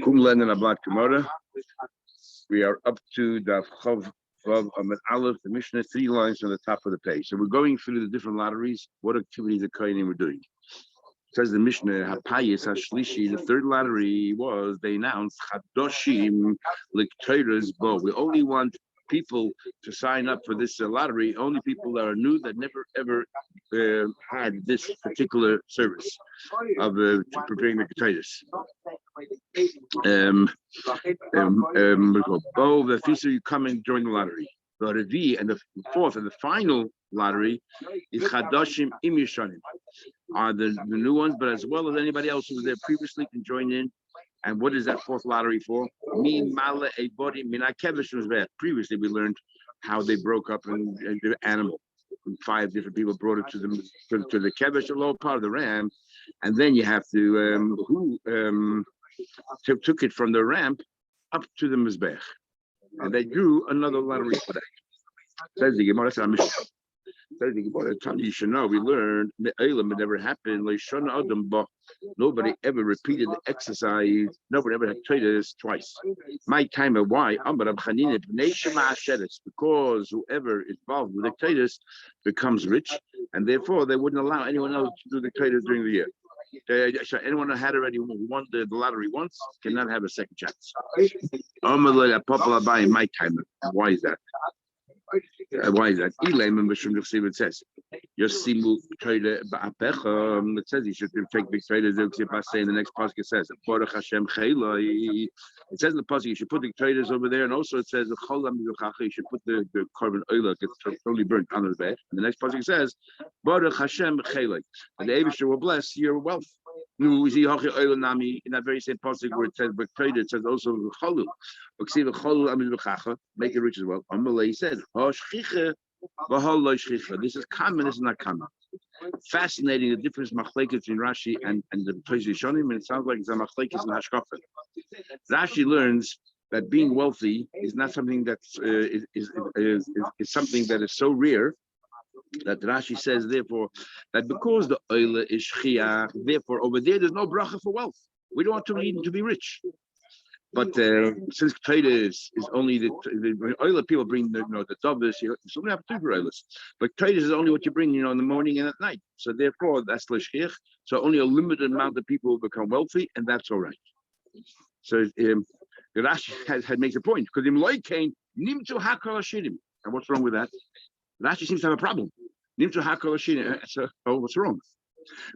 Kumlen and Ablat Gemara. We are up to the Chav Vav Amid Aleph, the Mishnah, 3 lines on the top of the page. So we're going through the different lotteries. What activities are Kohanim were doing? It says the Mishnah, Hapayis Hashlishi, the third lottery was, they announced, Chadoshim Liktoras Bo. We only want people to sign up for this lottery, only people that are new, that never ever had this particular service of preparing the potatoes. The feast you come and join the lottery. The Revi and the fourth and the final lottery is Chadashim Im Yishanim, are the new ones, but as well as anybody else who was there previously can join in. And what is that fourth lottery for? Previously, we learned how they broke up and the animal. 5 different people brought it to the kevesh, a lower part of the ram, and then you have to took it from the ramp up to the mizbech, and they drew another lottery for that. Says the Gemara. You should know, we learned it never happened. Nobody ever repeated the exercise. Nobody ever had tried this twice. My time of why? Because whoever is involved with the traders becomes rich, and therefore they wouldn't allow anyone else to do the traders during the year. So anyone who had already won the lottery once cannot have a second chance. My time. Why is that? Why is that? It says, it says you should take big traders. In the next pasuk it says, it says in the pasuk you should put the traders over there, and also it says you should put the carbon oil gets totally burnt under the bed. And the next pasuk says, Baruch Hashem Chelek, and the Eibusher will bless your wealth. We see in that very same pasuk where it says but trader, it says also chalul. Make it rich as well. He says, this is common, this is not common. Fascinating the difference machlekes between Rashi and the Tosis Rishonim, and it sounds like it's a machlekes and hashkafa. Rashi learns that being wealthy is not something that's is something that is so rare that Rashi says, therefore, that because the oil is shchia, therefore over there's no bracha for wealth. We don't want to be rich. But since trade is only the oil people bring the dovis, so we have two oilers. But trade is only what you bring, in the morning and at night. So therefore, that's l'shchich. So only a limited amount of people will become wealthy, and that's all right. So Rashi makes a point because im loy kain nimtu hakol hashirim. And what's wrong with that? Rashi seems to have a problem. Nimtu hakol hashirim. So what's wrong?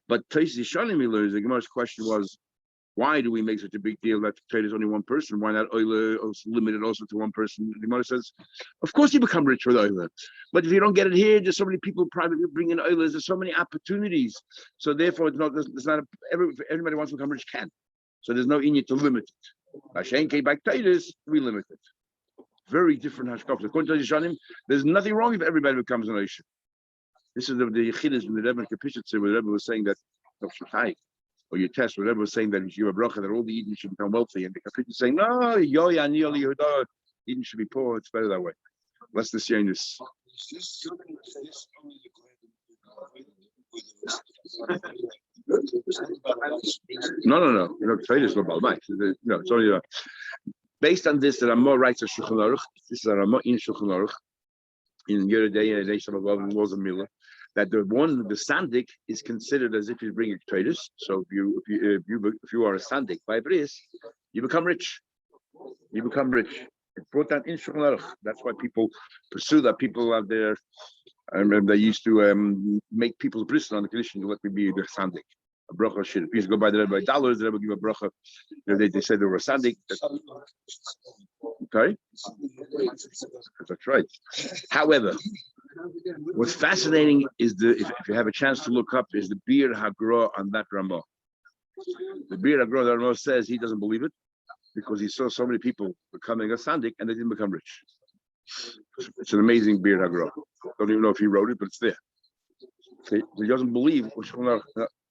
But Tosis Rishonim learns the Gemara's question was, why do we make such a big deal that the trade is only one person? Why not oil also limited also to one person? The Gemara says, of course you become rich with oil. But if you don't get it here, there's so many people privately bring in oil. There's so many opportunities. So therefore, everybody wants to become rich can. So there's no inyan to limit it. By traders, we limit it. Very different hashkafas. According to Yishanim, there's nothing wrong if everybody becomes an oisha. This is the Yechidus when the Rebbe Kapishitzer, where the Rebbe was saying that or your test, whatever was saying that if you're a bracha, that all the Eden should become wealthy, and the Kapishitzer saying, no, Eden should be poor, it's better that way. Less the Sionis. No. Traders no balmai. No, it's only based on this. There are more rights of Shulchan Aruch. This is a Ramah in Shulchan Aruch in Yeridei and Nation of Love and Laws of Mila. That the sandik is considered as if you bring traders. So if you are a sandik by bris, you become rich. You become rich. It's brought down in Shulchan Aruch. That's why people pursue that. People out there. I remember they used to make people's bris on the condition to let me be the sandik. A bracha should. If you go by the Rebbe dollars, the Rebbe give a bracha. They said they were a sandik. Okay, that's right. However, what's fascinating is if you have a chance to look up is the Bir Hagra on that Ramah. The Bir Hagra that Ramah says he doesn't believe it because he saw so many people becoming a sandik and they didn't become rich. It's an amazing Bir Hagra. Don't even know if he wrote it, but it's there. So he doesn't believe.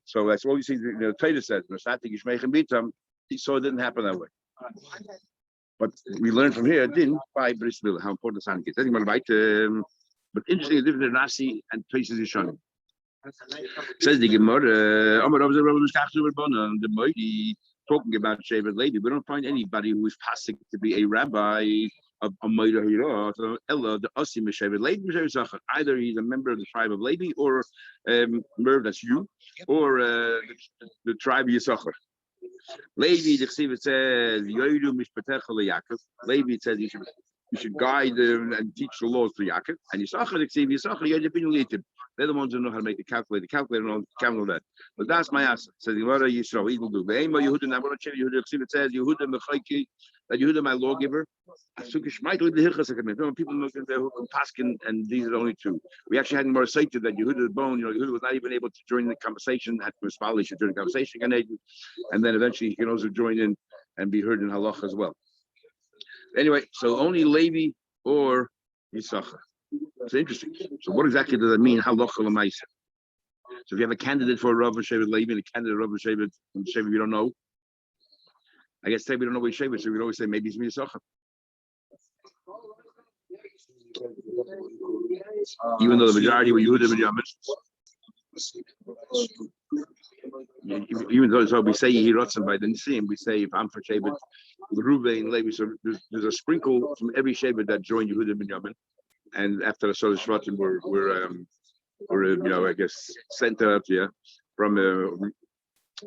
So that's all you see. The Torah says, he saw it didn't happen that way. But we learned from here, didn't by Bris Milah, how important the sandik is. But interesting, the difference in Rashi and Tosis Rishonim. Says the Gemara, the mighty talking about Shevet Levi. We don't find anybody who is passing to be a rabbi of a Moira Hira, Ella, the Osim Shevet Levi. Either he's a member of the tribe of Levi, or Merv, that's you, or the tribe of Yisachar. Levi, the Chsiva says, Yoidu Mishpatecha Yaakov. Levi says you should guide and teach the laws to Yaakov. And Yisachar, the Chsiva, Yisachar, Yoidu Bin Litim. They're the ones who know how to make the calculator. The calculator knows count all that. But that's my answer. Says the Gemara Yisrael, he will do. I want to check Yehuda. It says Yehuda Mechaiki, that Yehuda my lawgiver. People look at their Paskin, and these are the only two. We actually had more cited that Yehuda the bone. Yehuda was not even able to join the conversation. Had to respond during the conversation, and then eventually he can also join in and be heard in halach as well. Anyway, so only Levi or Yisachar. It's interesting. So what exactly does that mean? Halacha l'maisa. So if you have a candidate for Rav Shevet Levi and a candidate Rav Shevet we don't know. I guess today we don't know what Shevet, so we could always say maybe it's Yisachar. Even though the majority were Yehuda and Yamin. Even though so we say he rotzen by the Nisim, we say if I'm for Shevet, Reuven and Levi, so there's a sprinkle from every Shevet that joined Yehuda and Yamin. And after the Soda Shvatim were I guess sent out from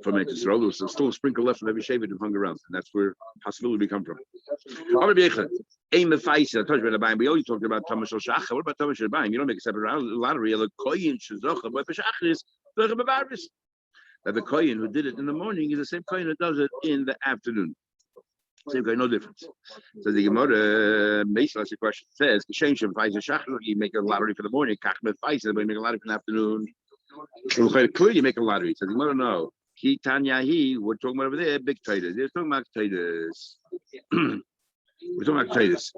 Yisrael. So still a sprinkle left from every Shevet who hung around, and that's where possibility come from. We always talked about Thomas Shachar. What about Thomas Shachar? You don't make a separate lottery. That the kohen who did it in the morning is the same kohen who does it in the afternoon. Same guy, no difference. So the Gemara, that's the question. Says, you make a lottery for the morning, but you make a lottery for the afternoon. Clearly, you make a lottery. So the Gemara, no. We're talking about over there, big traders. They're talking about traders. We're talking about traders.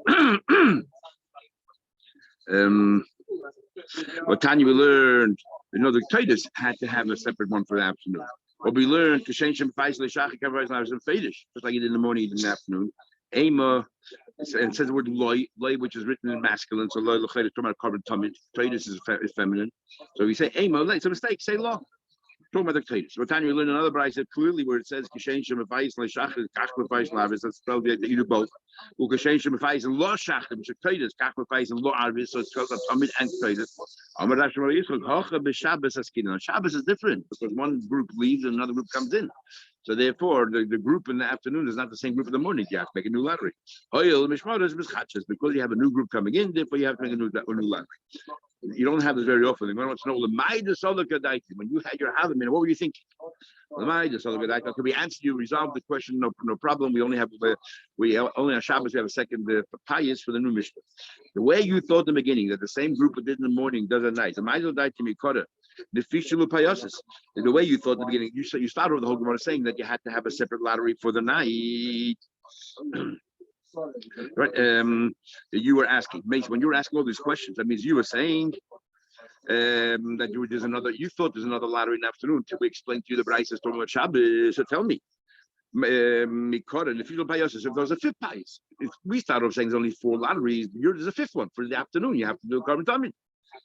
What Tanya we learned, the traders had to have a separate one for the afternoon. What we learned, just like you did in the morning, in the afternoon. Ema, and it says the word loy, which is written in masculine, so loy l'chayr is talking about carbon tumid. Traders is feminine. So we say ema, it's a mistake, say law. Talking about the traders. What time you learn another brayso clearly where it says kishen shem vayis leishach kach vayis lavis. That's spelled that you do both. Or kishen shem vayis lo shach which are traders kach vayis and lo arvis. So it's spelled tumid and traders. Amar Rav Shmuel Yisrael hocha b'Shabbos askinan. Shabbos is different because one group leaves and another group comes in. So therefore, the group in the afternoon is not the same group in the morning. You have to make a new lottery. Because you have a new group coming in, therefore you have to make a new lottery. You don't have this very often. You want to know when you had your Havim, what were you thinking? Could we answer you, resolve the question? No problem. We only have on Shabbos we have a second pious for the new Mishnah. The way you thought in the beginning that the same group that did in the morning does at night. The way you thought in the beginning, you started with the whole Gemara saying that you had to have a separate lottery for the night. Right? You were asking, Mace, when you were asking all these questions, that means you were saying that you thought there's another lottery in the afternoon. Till we explain to you the Bryce is talking about Shabbos. So tell me, if you don't if there's a fifth pious, if we start off saying there's only 4 lotteries, there's a fifth one for the afternoon. You have to do a carbon tummy.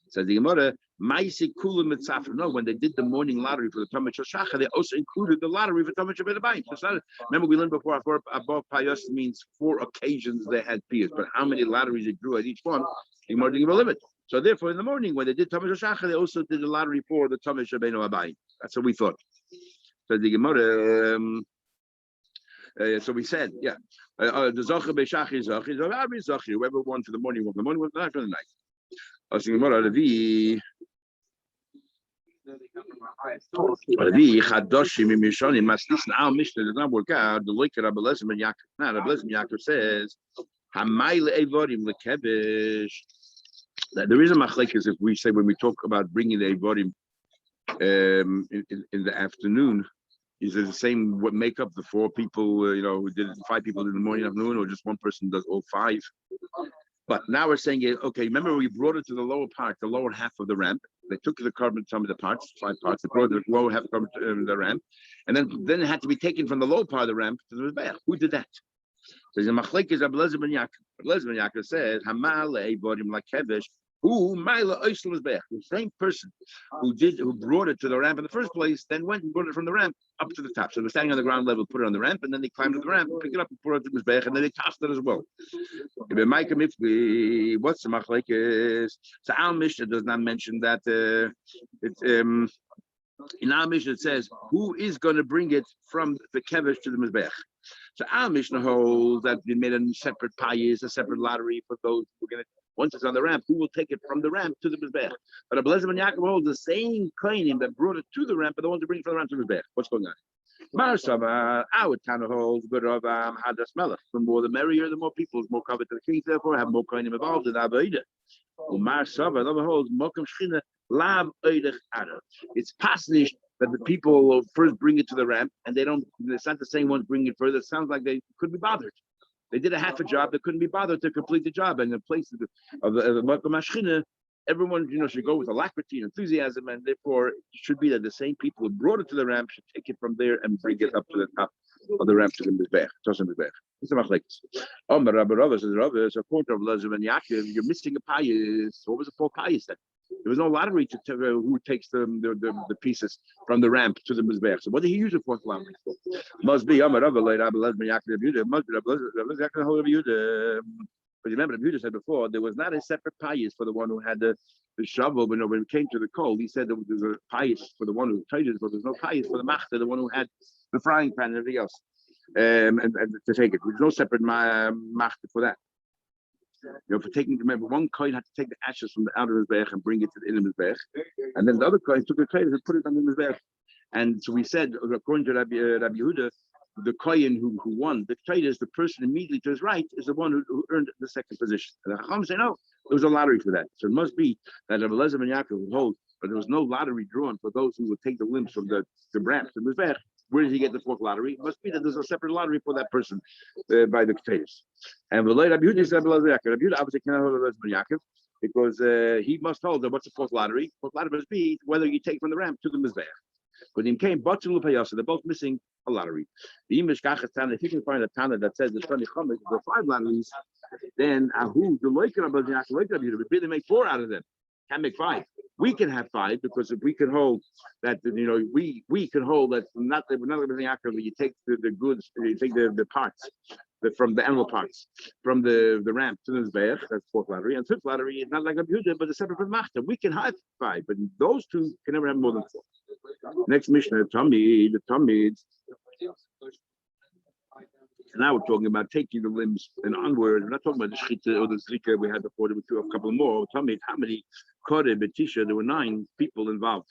Says the Gemara, no, when they did the morning lottery for the Tamid Shachar, they also included the lottery for Tamid Shabbat. Remember, we learned before above Payos means 4 occasions they had peers, but how many lotteries they drew at each one, the Gemara didn't give a limit. So therefore, in the morning when they did Tamid Shachar, they also did the lottery for the Tamid Shabbat. That's what we thought. So the Gemara, so we said, the Zocher Be'Shachar Zocher, whoever won for the morning, won not for the night. Levi Chadoshim Mishonim must listen. Our Mishnah does not work out. The Loiker Rabbi Elazar ben Yaakov. Now Rabbi Elazar ben Yaakov says, "Hamayl Evorim lekevish." There is a machlekes if we say when we talk about bringing the Evorim in the afternoon, is it the same? What make up the 4 people? Who did it? 5 people in the morning, afternoon, or just one person does all 5? But now we're saying, okay, remember we brought it to the lower part, the lower half of the ramp. They took the carbon, some of the parts, 5 parts, they brought the lower half of the ramp. And then it had to be taken from the lower part of the ramp to the Mizbeach. Who did that? So the Machlekes Rabbi Elazar ben Yaakov. Rabbi Elazar ben Yaakov says, Hamal Evorim Lakevish. Who Mila Oisel was back. The same person who brought it to the ramp in the first place, then went and brought it from the ramp up to the top. So they're standing on the ground level, put it on the ramp, and then they climbed to the ramp, pick it up and put it to the Mizbech, and then they tossed it as well. What's the machlekes? So our Mishnah does not mention that in our Mishnah it says who is going to bring it from the kevesh to the Mizbech. So our Mishnah holds that we made a separate payis, a separate lottery for those who are going to. Once it's on the ramp, who will take it from the ramp to the Mizbech? But Abelazar and Yaakov holds the same kohanim that brought it to the ramp, but the ones who bring it from the ramp to the Mizbech. What's going on? Marsava, our Tana holds, but Hadas Melech. The more the merrier, the more people, more covered to the king, therefore have more kohanim involved in Avodah. Marsava, the other holds, Mokum Shchina, Lav Oidech Adam. It's passage that the people first bring it to the ramp, and it's not the same ones bringing it further. It sounds like they couldn't be bothered. They did a half a job. They couldn't be bothered to complete the job. And in place of the Makom Hashchina, everyone should go with alacrity and enthusiasm, and therefore it should be that the same people who brought it to the ramp should take it from there and bring it up to the top of the ramp to the Mizbech. It's a machlekes. Omer Rabbi Rava says, Rava, so according to Abelazar and Yaakov, you're missing a payis. What was the four payis then? There was no lottery to tell who takes the pieces from the ramp to the Mizbech. So what did he use the fourth lottery for? Must be Omer Rava, like Abelazar and Yaakov, must be Abelazar Yaakov. But remember, the Buddha said before, there was not a separate payis for the one who had the shovel, but when it came to the coal, he said there was a payis for the one who tried it, but there's no payis for the machta, the one who had the frying pan and everything else, and to take it. There's no separate machta for that. For taking, remember, one coin had to take the ashes from the outer Mizbech and bring it to the inner Mizbech, and then the other coin took the clay and put it on the Mizbech. And so we said, according to Rabbi Yehuda, the kohen who won the trade is the person immediately to his right is the one who earned the second position. And the Chacham say no, there was a lottery for that. So it must be that Abelazar and Yaakov would hold, but there was no lottery drawn for those who would take the limbs from the ramp to Mizbech. Where did he get the fourth lottery? It must be that there's a separate lottery for that person by the Ketayos. And Rabbi Yehuda said Abelazar Yaakov. Rabbi Yehuda obviously cannot hold Abelazar and Yaakov because he must hold that what's the fourth lottery? Fourth lottery must be whether you take from the ramp to the Mizbech. But in came Batul Payasa, they're both missing a lottery. If you can find a Tana that says the 20 Chomesh, there are 5 lotteries, then Ahu, the Loikan of Yaakov, we really make 4 out of them. Can't make 5. We can have 5 because if we can hold that, we can hold that not everything Yaakov, you take the goods, you take the parts. From the animal parts, from the ramp to the Mizbech, that's 4th lottery, and 5th lottery is not like a Yehuda, but it's separate from Machta. We can have 5, but those 2 can never have more than 4. Next Mishnah, the Talmud. Now we're talking about taking the limbs and onward. We're not talking about the Shchita or the Zrika we had before. There were a couple more. Talmud, how many Kore, Betisha? There were 9 people involved.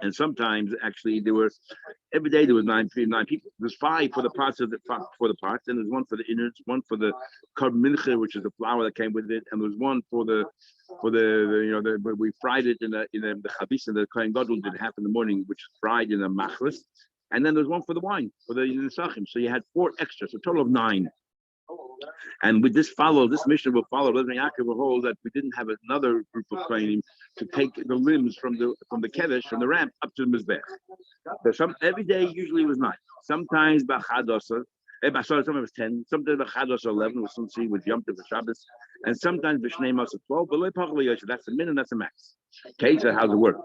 And sometimes actually every day there was 9 people. There's 5 for the parts and there's 1 for the innards, 1 for the kar mincha, which is the flour that came with it, and there's 1 for the we fried it in the chabis, and the kohen gadol did half in the morning, which is fried in a machlis, and then there's 1 for the wine for the nesachim. So you had 4 extras, a total of 9. And with this mission will follow. Rabbi Yaakov will hold that we didn't have another group of kohanim to take the limbs from the kevesh, from the ramp up to the mizbech. So every day usually was 9. Sometimes b'chadosa, sometimes it was 10. Sometimes b'chadosa 11 was some with Yom Tov Shabbos, and sometimes b'shnei masa 12. But that's the minimum, that's the max. Okay, so how's it work?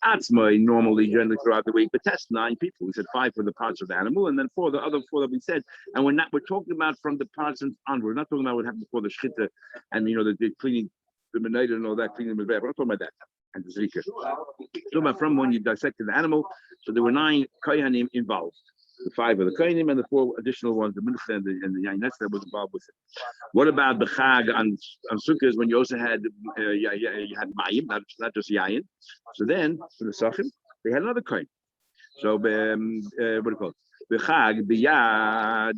Atzmai normally generally throughout the week, but test 9 people. We said 5 for the parts of the animal, and then 4 the other 4 that we said. And we're talking about from the parts and onward. We're not talking about what happened before the shchita and the cleaning the menayda and all that, cleaning the mizbech. We're not talking about that. And the zrika. So about from when you dissected the animal, so there were 9 kohanim involved. The 5 of the kohanim and the 4 additional ones, the mincha and the yain that was involved with it. What about the chag on sukkahs when you also had you had mayim, not just yain? So then for the sachim they had another kohen. So what do you call it? The chag biyad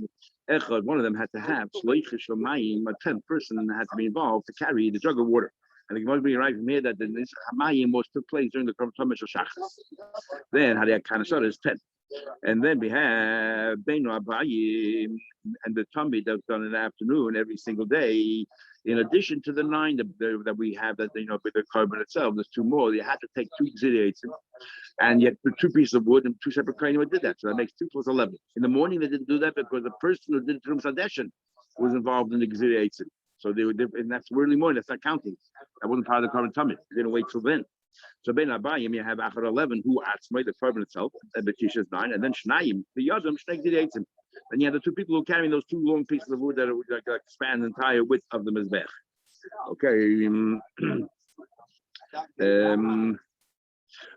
echad. One of them had to have shloichish mayim. A 10th person had to be involved to carry the jug of water. And it must be right from here that this mayim took place during the Tomesh Shachas. Then had a kind of is 10. And then we have Beinu Abayim and the Talmud that's done in the afternoon every single day. In addition to the 9 that we have, that with the carbon itself, there's 2 more. You had to take 2 exiliates, and yet 2 pieces of wood and 2 separate kohanim did that. So that makes 2 plus 11. In the morning they didn't do that because the person who did Trum Sadeshin was involved in the exiliates. So and that's early morning. That's not counting. That wasn't part of the carbon tummy. They didn't wait till then. So Ben Abayim, you have Achar 11, who atzmai the carbon itself, and Betisha is 9, and then Shnayim, the Yadam, Shnei Direitzim. And you have the two people who are carrying those two long pieces of wood that span the entire width of the Mizbech. Okay.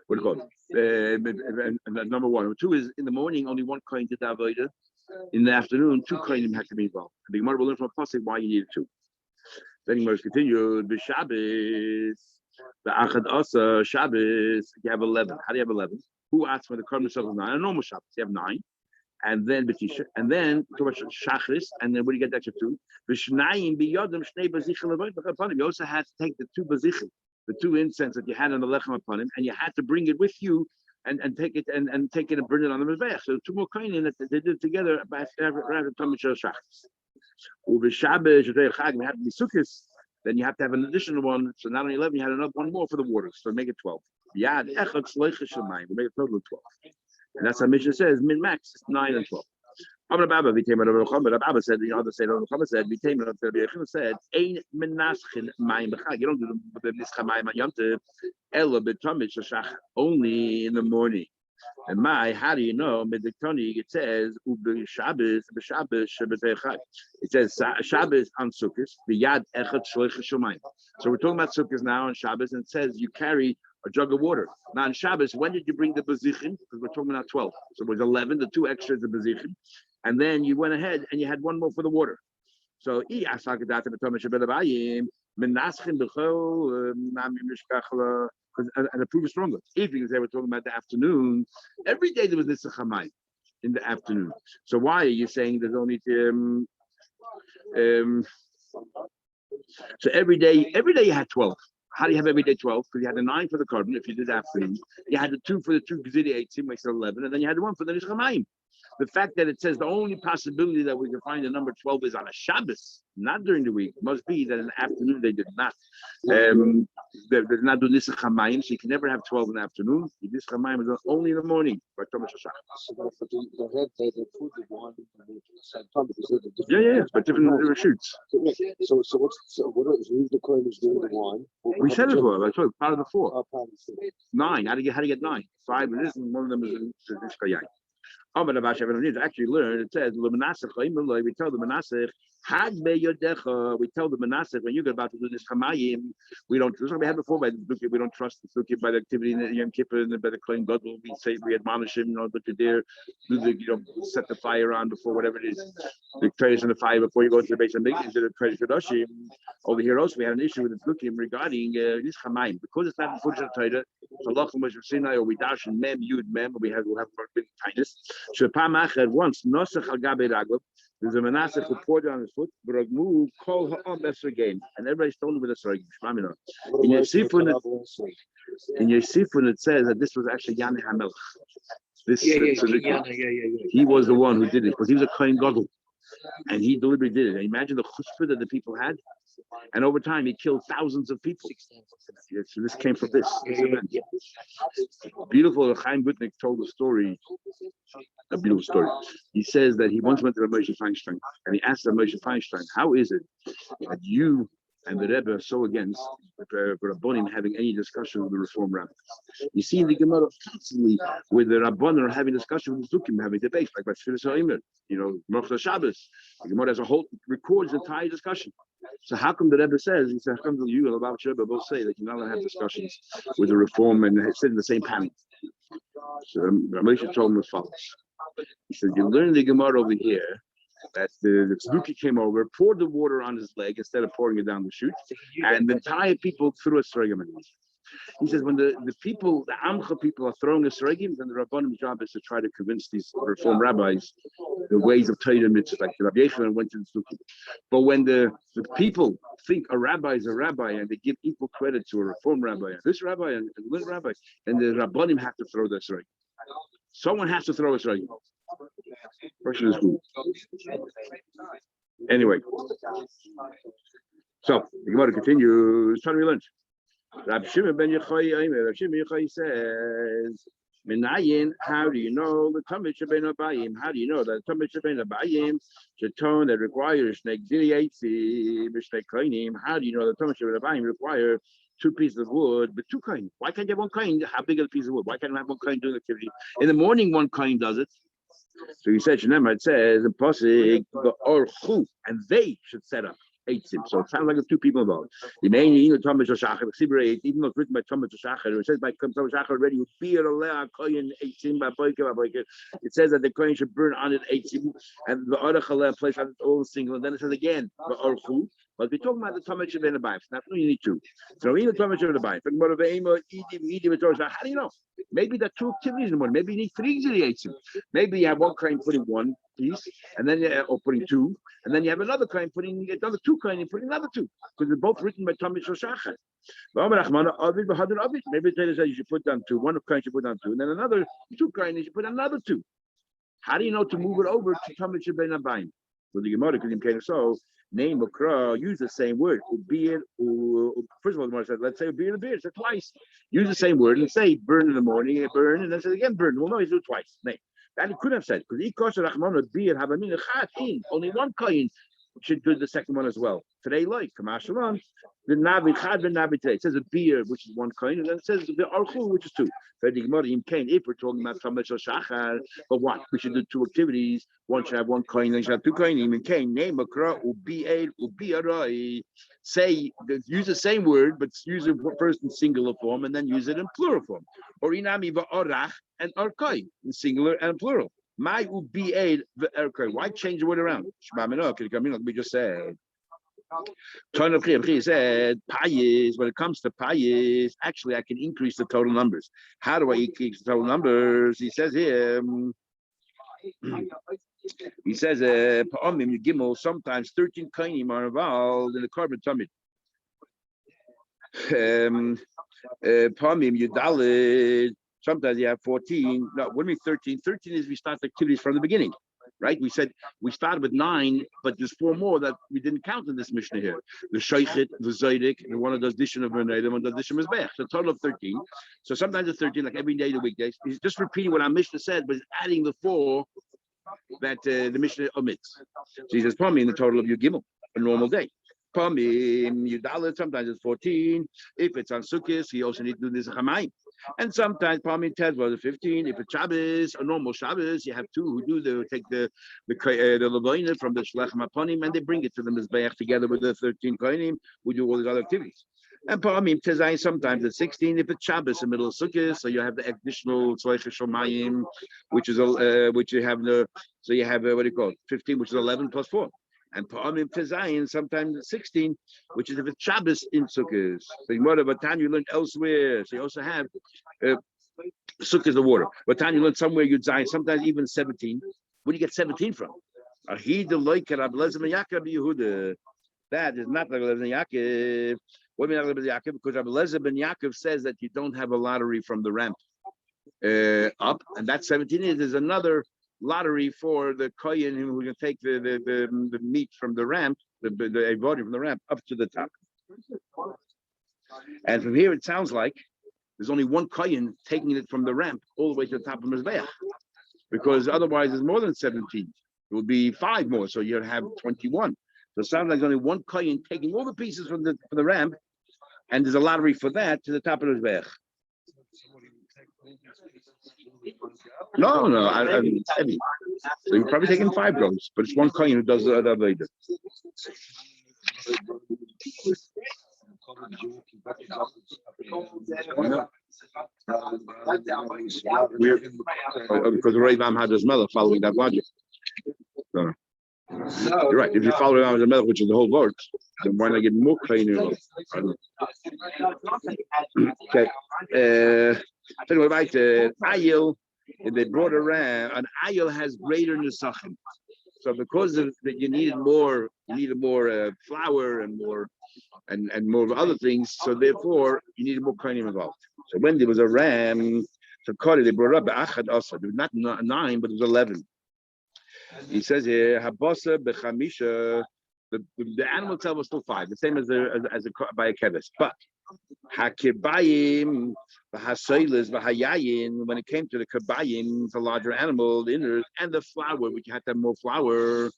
What do you call it? Number one. Number two is in the morning, only one coin did Avodah. In the afternoon, two koinim have to be involved. The Gemara will learn from a pasuk why you needed two. Then Gemara continued. The Shabbos, the Achad Asa Shabbos. You have 11. How do you have 11? Who asked for the carbon itself is 9? A normal Shabbos, you have 9. And then Betisha, and then Shachris, and then what do you get the extra 2? Vishnayim biyodem shnei bazichim levoid. You also had to take the 2 bazichim, the 2 incense that you had on the lechem upon him, and you had to bring it with you and take it and take it and burn it on the mizbeach. So 2 more kohanim that they did together around the Talmud Shel Shachris. Uve Shabbos Yotei Chag, we have to be sukkis. Then you have to have an additional one. So not only 11, you had another one more for the water. So make it 12. Yad echad shloicha shemayim. We make a total of 12. And that's how Mishnah says, min max, 9 and 12. Abba said, the other side of the said, said, Ein menaschin mayim b'chag. You don't do the nischa mayim on Yom Tov, ela b'tomid shashach, only in the morning. And how do you know? Mediktoni, it says, Shabbos, Shabbos, it says Shabbos on Sukkot, v'yad echad shloicha shemayim. So we're talking about Sukkot now on Shabbos, and it says you carry a jug of water. Now on Shabbos, when did you bring the bazichim? Because we're talking about 12. So it was 11, the 2 extras of bazichim. And then you went ahead and you had one more for the water. So, and the proof is stronger. Evenings, they were talking about the afternoon. Every day there was this chamayim in the afternoon. So why are you saying there's only so every day you had 12. How do you have every day 12? Because you had the 9 for the carbon if you did afternoon. You had the 2 for the 2 gzidi 8, makes it 11, and then you had the 1 for the nischamayim. The fact that it says the only possibility that we can find the number 12 is on a Shabbos, not during the week, must be that in the afternoon they did not. They did not do Nisach Hamayim, so you can never have 12 in the afternoon. Nisach Hamayim is only in the morning. By Thomas Yeah, but different shoots. So what is the coin is doing the wine? We said it before. I told you, part of the 4. 9. How do you get 9? 5 of this, and one of them is Nishkayai. Actually learn it says we tell the Menasech we tell the Menasech when you're about to do this chamayim, we don't. This is what we had before by the we don't trust the Sukkah by the activity in the Yom Kippur and by the Kohen Gadol. We say we admonish him, look at there, do the set the fire on before whatever it is, the trays in the fire before you go to the base and make into the Kodesh Kodashim. Over here also we had an issue with the Sukkah regarding this chamayim because it's not in Fujian Torah. Halachah Moshe Sinai or we dash in Mem Yud Mem we'll have been kindness. Once Nosach al Gabe Raglav, there's a Menasech who poured it on his foot, Bragmu call her on Esrogame, and everybody stoned with Esrogame. In your Sifun, it says that this was actually Yaneh HaMelech. He was the one who did it because he was a Kohen Gadol, and he deliberately did it. And imagine the chutzpah that the people had, and over time he killed thousands of people. So this came from this event. Beautiful. Chaim Gutnick told a story, a beautiful story. He says that he once went to Moshe Feinstein, and he asked Moshe Feinstein, "How is it that you and the Rebbe are so against Rabbonim having any discussion with the Reform rabbis?" You see in the Gemara constantly where the Rabbonim are having discussion with the Zukim, having debates, like by Tfilas HaOmer, Mochel Shabbos. The Gemara as a whole records the entire discussion. So how come the Rebbe says, he said, how come you and Rabbi Rebbe both say that you're not going to have discussions with the Reform and sit in the same panel? So Moshe told him as follows. He said, you learn the Gemara over here that the Tzduki came over, poured the water on his leg instead of pouring it down the chute, and the entire people threw a sregim in it. He says when the people, the Amcha people are throwing a sregim, then the Rabbanim's job is to try to convince these Reform rabbis the ways of Torah mitzvah, like Rabbi Yechon went to the Tzduki. But when the people think a rabbi is a rabbi and they give equal credit to a Reform rabbi, and this rabbi and this rabbi, and the Rabbanim have to throw that sregim. Someone has to throw a sregim. Question is who? Anyway, so the Gemara continues. Trying to be lunch. Rab Shimon ben Yochai says Minayin, how do you know the Tamid Shabbein Abayim? How do you know that Tamid Shabbein Abayim, the tone that requires Negziliatzi, Mishnek Kainim? How do you know the Tamid Shabbein Abayim require two pieces of wood, but two coins? Why can't you have one coin? How big is a piece of wood? Why can't you have one coin doing the activity? In the morning, one coin does it. So he said, it says, in Pasig, the Orchu, and they should set up. So it sounds like there's two people involved. The main, even though it's written by Thomas Shachar, it says by Thomas Shachar already, it says that the coin should burn on it 18, and the other place on its own single, and then it says again, the Orchu. But we're talking about the Thomas Shabbein Abayim. Now, you need two. So even the Thomas Shabbein Abayim. How do you know? Maybe there are two activities in the morning. Maybe you need three exiliates. Maybe you have one coin putting one piece, and then or putting two, and then you have another coin putting another two coin and putting another two, because they're both written by Thomas Shachar. Maybe the Torah says you should put down two. One coin you should put down two, and then another two coin you should put another two. How do you know to move it over to Thomas Shabbein Abayim? So the Gemara, so name Makra, use the same word. Ubir, first of all, the Gemara said, let's say ubir and beer. So twice. Use the same word and say burn in the morning, burn, and then say again burn. Well, no, he's do it twice. Name. That he could have said, because only one coin should do the second one as well. Today, like Kamashalon, the Navi Chad the Navi today. It says a beer, which is one coin, and then it says the Archu, which is two. If we're talking about Tamid Shachar, but what? We should do two activities. One should have one coin, then should have two coins. Name Makra Ubi Ubi. Say use the same word, but use it first in singular form and then use it in plural form. Or inami va'orach and arkoi in singular and plural. My ubi v'erkoi. Why change the word around? We just said. He said, Payis, when it comes to Payis, actually I can increase the total numbers. How do I increase the total numbers? He says here, Gimel, sometimes 13 kainim are involved in the carbon tumid. Pamim Yudalid, sometimes you have 14. No, what do you mean 13? 13 is we start the activities from the beginning. Right? We said we started with 9, but there's 4 more that we didn't count in this Mishnah here. The Shaychit, the Zaydik, and one of those Dishon of Bernay, one of those Dishon Mizbech. So a total of 13. So sometimes it's 13, like every day, the weekdays. He's just repeating what our Mishnah said, but he's adding the 4 that the Mishnah omits. So he says, Pami in the total of your Gimel, a normal day. Pami, Yudalit, sometimes it's 14. If it's on Sukkot, he also needs to do this Chamayim. And sometimes Palmi Ted was 15. If it's Shabbos, a normal Shabbos, you have 2 who take the Lavoina from the Shlech Maponim and they bring it to the Mizbeach together with the 13 Kohanim who do all these other activities. And Palmi Tezayin sometimes it's 16. If it's Shabbos in the middle of Sukkot, so you have the additional Tzleich Shomayim, which is which you have what do you call it? 15, which is 11 plus 4. And Pa'amim Tezayin, sometimes 16, which is if it's Shabbos in Sukkot. So but time you learned elsewhere. So you also have Sukkot is the water. But time you learned somewhere Yud Zayin, sometimes even 17. Where do you get 17 from? That is not like Rabbi Lezer ben Yaakov. What do you mean Rabbi Lezer ben Yaakov? Because Rabbi Lezer ben Yaakov says that you don't have a lottery from the ramp up, and that 17 is. There's another lottery for the kohen who can take the meat from the ramp, the body from the ramp up to the top. And from here, it sounds like there's only one kohen taking it from the ramp all the way to the top of Mizbeach, because otherwise there's more than 17. It would be 5 more, so you'd have 21. So it sounds like there's only one kohen taking all the pieces from the ramp, and there's a lottery for that to the top of Mizbeach. No, I mean it's heavy. So you're probably taking 5 goats, but it's one coin who does the Aveda. Because Ray Vam had his mother following that logic. So, you're right. If you follow around the mother, which is the whole word, then why not get more coin? Okay. Anyway, right, ayil, they brought around an ayil has greater nesachim. So because of that, you needed more flour and more of other things. So therefore, you needed more kohanim involved. So when there was a ram, so Kari, they brought up achad asa. There was not 9, but it was 11. He says here, habasa bechamisha. The animal itself was still 5, the same as by a keves, but Hakibayim, V'hasoiles, V'hayayin. When it came to the kabayim, the larger animal, the innards, and the flour, which you had to have more flour.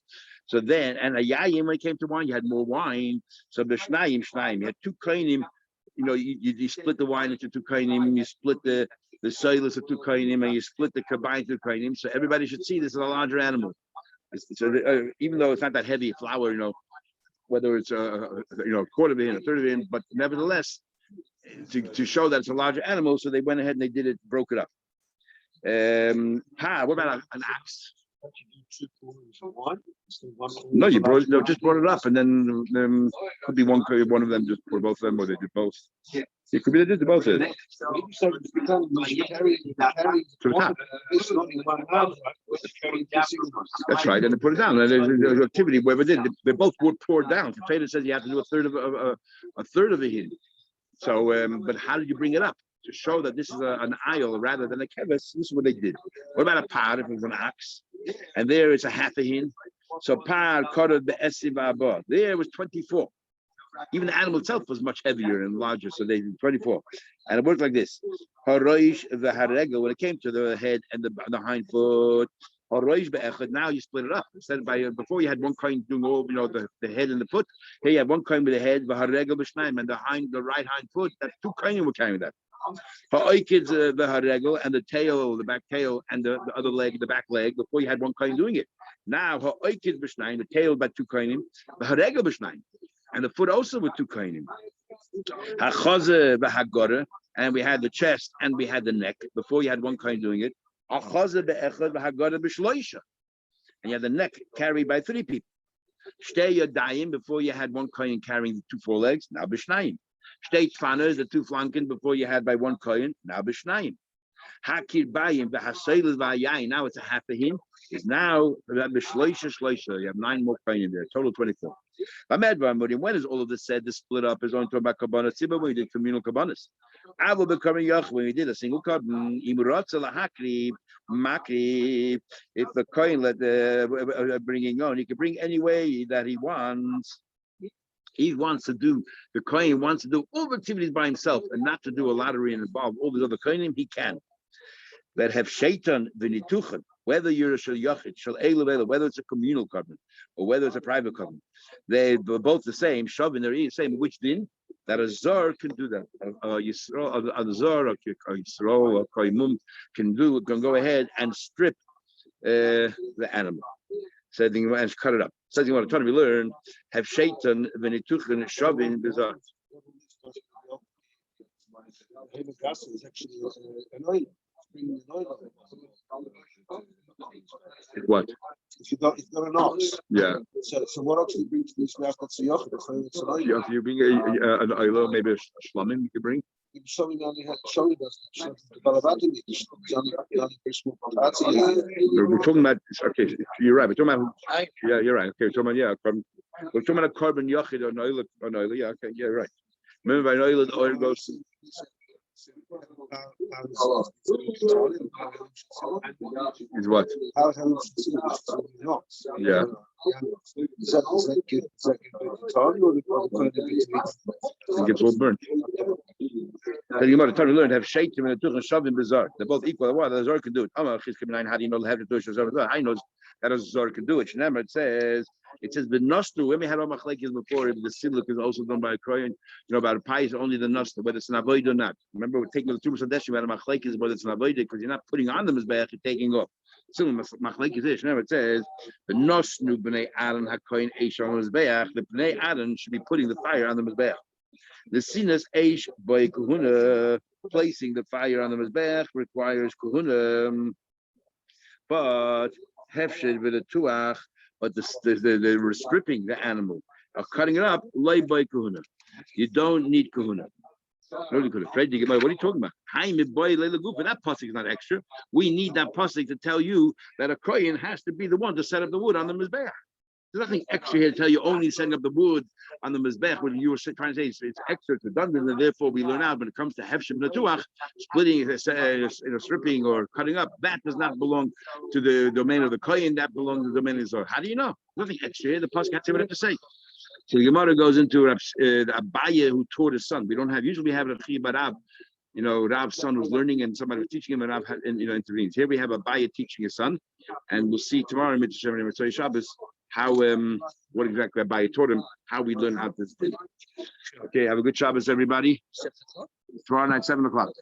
So then, and a yayim, when it came to wine, you had more wine. So the shnayim, you had two kainim. You split the wine into two kainim. You split the soilers into two kainim, and you split the kabayim into two kainim. So everybody should see this is a larger animal. So even though it's not that heavy flour, whether it's a quarter of a hin, a third of a hin, but nevertheless, to show that it's a larger animal, so they went ahead and they did it, broke it up. What about an axe? No, just brought it up, and then could be one of them just for both of them, or they did both. It could be they did both of it. To the top. That's right, and they put it down. And there's activity where they both were poured down. The trader says you have to do a third of a hin. So, but how did you bring it up? To show that this is an aisle rather than a keves. This is what they did. What about a par if it was an ox? And there it's a half a hin. So par koted the esiva. There it was 24. Even the animal itself was much heavier and larger, so they did 24. And it worked like this. Haroish the haregel, when it came to the head and the hind foot. Haroish be'echad, now you split it up. Instead of before you had one coin doing all, the head and the foot. Here you have one coin with the head, the haregel b'shnaim, and the right hind foot. That's two coins were carrying that. Ha'oikid the haregel, and the tail, the back tail, and the other leg, the back leg. Before you had one coin doing it. Now ha'oikid b'shnaim, the tail by two coinim, the haregel b'shnaim. And the foot also with two kainim. Hachaze v'hagora, and we had the chest and we had the neck. Before you had one kain doing it. Hachaze v'echad v'hagora b'shloisha, and you had the neck carried by 3 people. Shtei yadayim, before you had one kain carrying the 2 forelegs. Now b'shnayim. Shtei tfanas, the 2 flanken, before you had by one kain. Now b'shnayim. Hakir bayim v'haseil v'hayayin. Now it's a half a hin. Is now b'shloisha shloisha. You have 9 more kain in there. Total 24. When is all of this said? This split up is only talking about kabbalah tzibah when we did communal kabbalahs. I will become a yach when we did a single carbon. If the coin let bringing on, he can bring any way that he wants. He wants to do, the coin wants to do all the activities by himself and not to do a lottery and involve all these other coinim. He can. That have shaitan v'nituchen. Whether you're a shal yachid, shal elu, whether it's a communal covenant or whether it's a private covenant, they're both the same. Shavin, they're the same. Which din? That a zar can do that. Yisrael, a zar, or Yisrael, or koimum can go ahead and strip the animal. Said and cut it up. Says you want to learn. Have shaitan v'nituchen shavin bizar. What? If you got an ox. Yeah. So what ox do you bring to this last? That's a yochid. Yeah, if you bring an oilo, maybe a shlamim you could bring. Showing us the balavatim. We're talking about, okay, you're right. We're talking about, yeah, you're right. Okay, we're talking about a carbon yochid or an oilo. Yeah, okay, yeah, right. Remember, by an oilo, the oil goes. Is what? Yeah. It gets all burnt. And you might have time to learn to have shaitim and a tuch and shavim bizarre. They're both equal. What the Zor can do it. How do you know have the tuch and shavim? I know that a Zor can do it. Remember, it says benostu. When we had all machlekes before, the siluk is also done by a kroyan. About a pie is only the nostu, whether it's an avoid or not. Remember, we're taking the two percent. We had a machlekes whether it's an avoid because you're not putting on the mizbeach, you're taking off. So machlekes is. Remember, it says benostu b'nei Aaron hakoyin eish on the mizbeach. The b'nei Aaron should be putting the fire on the mizbeach. The sinas eish by kahuna, placing the fire on the mizbeach requires kahuna, but hefshed with a tuach. But they were stripping the animal, cutting it up, lay by kahuna. You don't need kahuna. What are you talking about? That pasuk is not extra. We need that pasuk to tell you that a kohen has to be the one to set up the wood on the mizbeach. There's nothing extra here to tell you only setting up the wood on the mizbech when you were trying to say it's extra, it's redundant, and therefore we learn out when it comes to hefshim natuach, splitting, stripping or cutting up, that does not belong to the domain of the kohen, that belongs to the domain of the Zohar. How do you know? Nothing extra here. The pasuk can't say what I have to say. So the Gemara goes into the Abaye who taught his son. We don't have, usually we have Rachi Barab, Rab's son was learning and somebody was teaching him and Rab intervenes. Here we have Abaye teaching his son, and we'll see tomorrow in Mitzvah and Mitzvah Shabbos how what exactly Abaye taught him, how we learn how to do. Okay, have a good Shabbos, everybody. Tomorrow night, 7:00.